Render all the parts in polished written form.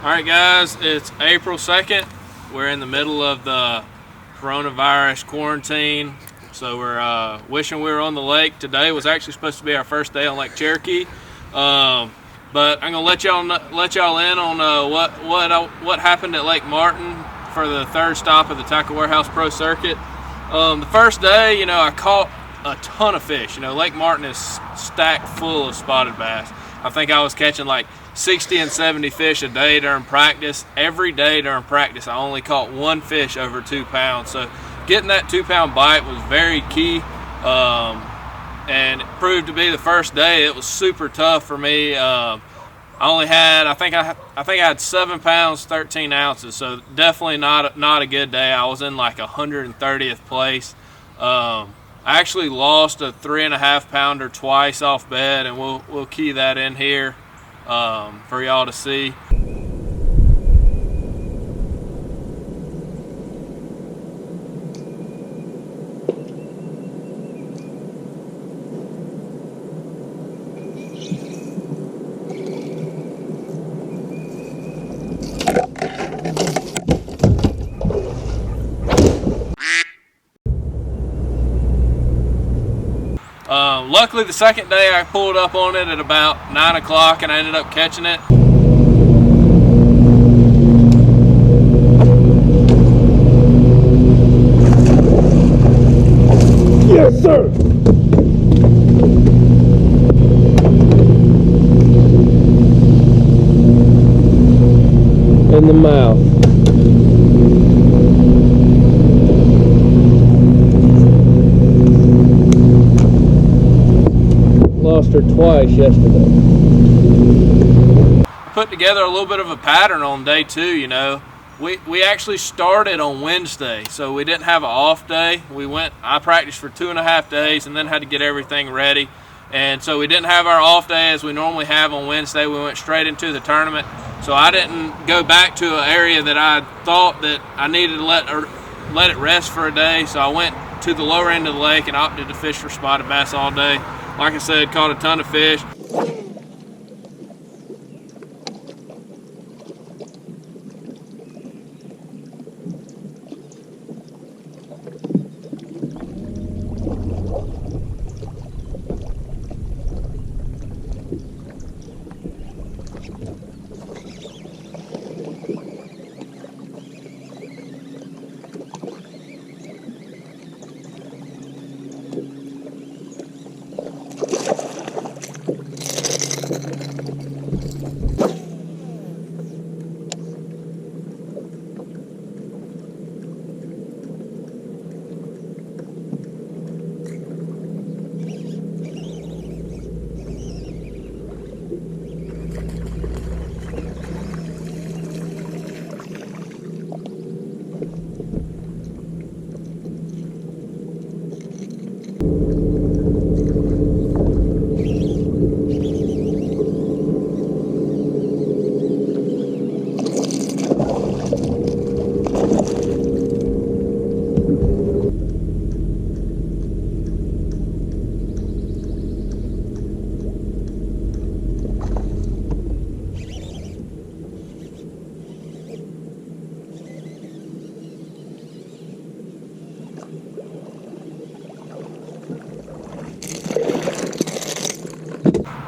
All right, guys, it's April 2nd. We're in the middle of the coronavirus quarantine, so we're wishing we were on the lake. Today was actually supposed to be our first day on Lake Cherokee, but I'm gonna let y'all in on what happened at Lake Martin for the third stop of the Tackle Warehouse Pro Circuit. The first day, I caught a ton of fish. Lake Martin is stacked full of spotted bass. I think I was catching like 60 and 70 fish a day during practice. Every day during practice, I only caught one fish over 2 pounds. So getting that 2 pound bite was very key, and it proved to be the first day. It was super tough for me. I only had, I think I had 7 pounds, 13 ounces. So definitely not a good day. I was in like 130th place. I actually lost a 3.5 pounder twice off bed, and we'll key that in here for y'all to see. Luckily, the second day I pulled up on it at about 9 o'clock and I ended up catching it. Yes, sir. In the mouth. Lost her twice yesterday. Put together a little bit of a pattern on day 2. We actually started on Wednesday, so we didn't have an off day. I practiced for 2.5 days and then had to get everything ready. And so we didn't have our off day as we normally have on Wednesday. We went straight into the tournament. So I didn't go back to an area that I thought that I needed to let it rest for a day. So I went to the lower end of the lake and opted to fish for spotted bass all day. Like I said, caught a ton of fish.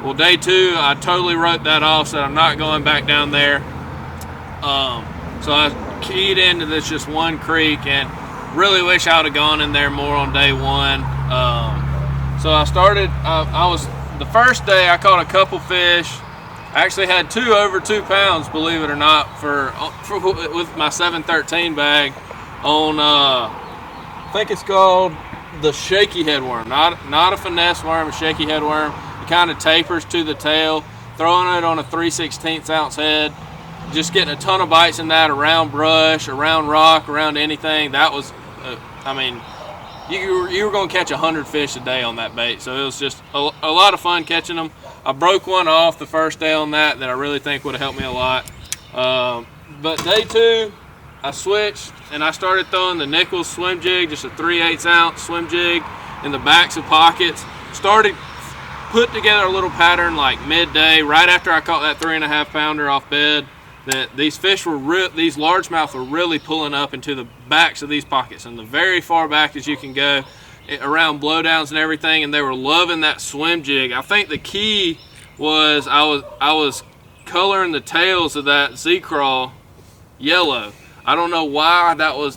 Well, day 2, I totally wrote that off, said I'm not going back down there. So I keyed into this just one creek and really wish I would have gone in there more on day 1. So I started, the first day I caught a couple fish. I actually had 2 over 2 pounds, believe it or not, with my 713 bag on, I think it's called the shaky headworm, not a finesse worm, a shaky headworm. Kind of tapers to the tail, throwing it on a 3/16 ounce head, just getting a ton of bites in that around brush, around rock, around anything. That was, you were going to catch 100 fish a day on that bait. So it was just a lot of fun catching them. I broke one off the first day on that I really think would have helped me a lot. But day 2, I switched and I started throwing the Nichols swim jig, just a 3/8 ounce swim jig in the backs of pockets. Started put together a little pattern like midday, right after I caught that 3.5 pounder off bed. that these fish were these largemouth were really pulling up into the backs of these pockets, and the very far back as you can go, around blowdowns and everything, and they were loving that swim jig. I think the key was I was coloring the tails of that Z-Crawl yellow. I don't know why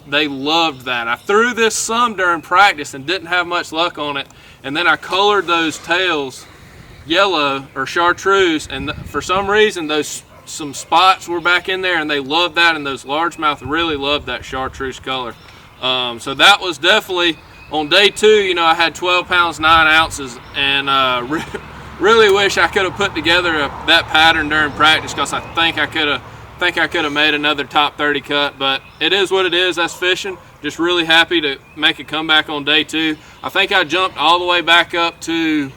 they loved that. I threw this some during practice and didn't have much luck on it, and then I colored those tails yellow or chartreuse, and for some reason some spots were back in there, and they loved that, and those largemouth really loved that chartreuse color. So that was definitely on day 2. You know, I had 12 pounds 9 ounces, and really wish I could have put together that pattern during practice, because I think I could have made another top 30 cut, but it is what it is. That's fishing. Just really happy to make a comeback on day 2. I think I jumped all the way back up to,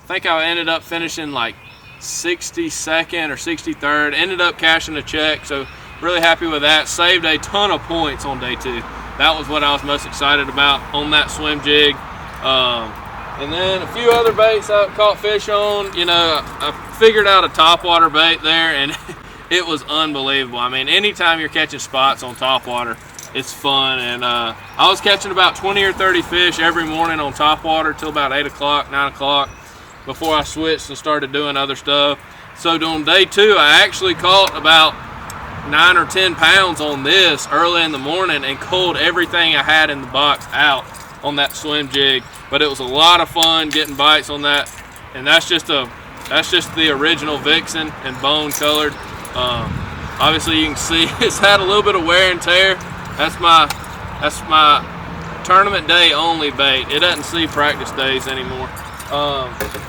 I think I ended up finishing like 62nd or 63rd. Ended up cashing a check, so really happy with that. Saved a ton of points on day 2. That was what I was most excited about on that swim jig. And then a few other baits I caught fish on. You know, I figured out a topwater bait there, and it was unbelievable. I mean, anytime you're catching spots on topwater, it's fun. And I was catching about 20 or 30 fish every morning on topwater till about 8 o'clock, 9 o'clock, before I switched and started doing other stuff. So on day 2, I actually caught about 9 or 10 pounds on this early in the morning and culled everything I had in the box out on that swim jig. But it was a lot of fun getting bites on that, and that's just the original Vixen and bone colored. Obviously you can see it's had a little bit of wear and tear. That's my tournament day only bait. It doesn't see practice days anymore.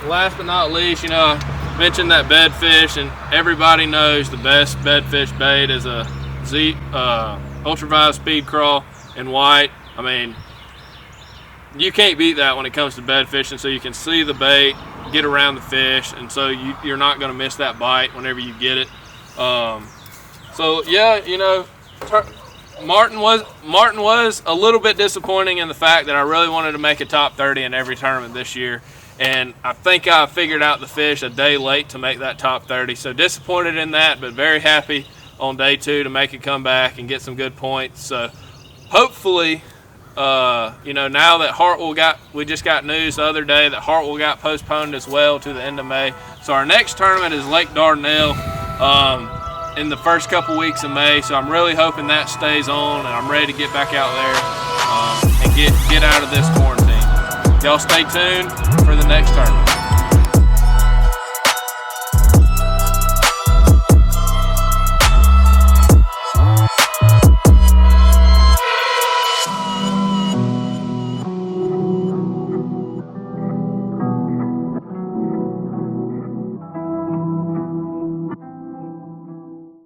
Last but not least, you know, I mentioned that bedfish, and everybody knows the best bedfish bait is a Ultraviolet Speed Crawl in white. I mean, you can't beat that when it comes to bed fishing. So you can see the bait, get around the fish, and so you're not going to miss that bite whenever you get it. So yeah, you know, Martin was a little bit disappointing in the fact that I really wanted to make a top 30 in every tournament this year, and I think I figured out the fish a day late to make that top 30. So disappointed in that, but very happy on day 2 to make a comeback and get some good points. So hopefully, you know, now that Hartwell we just got news the other day that Hartwell got postponed as well to the end of May. So our next tournament is Lake Dardanelle in the first couple weeks of May. So I'm really hoping that stays on, and I'm ready to get back out there and get out of this quarantine. Y'all stay tuned for the next tournament.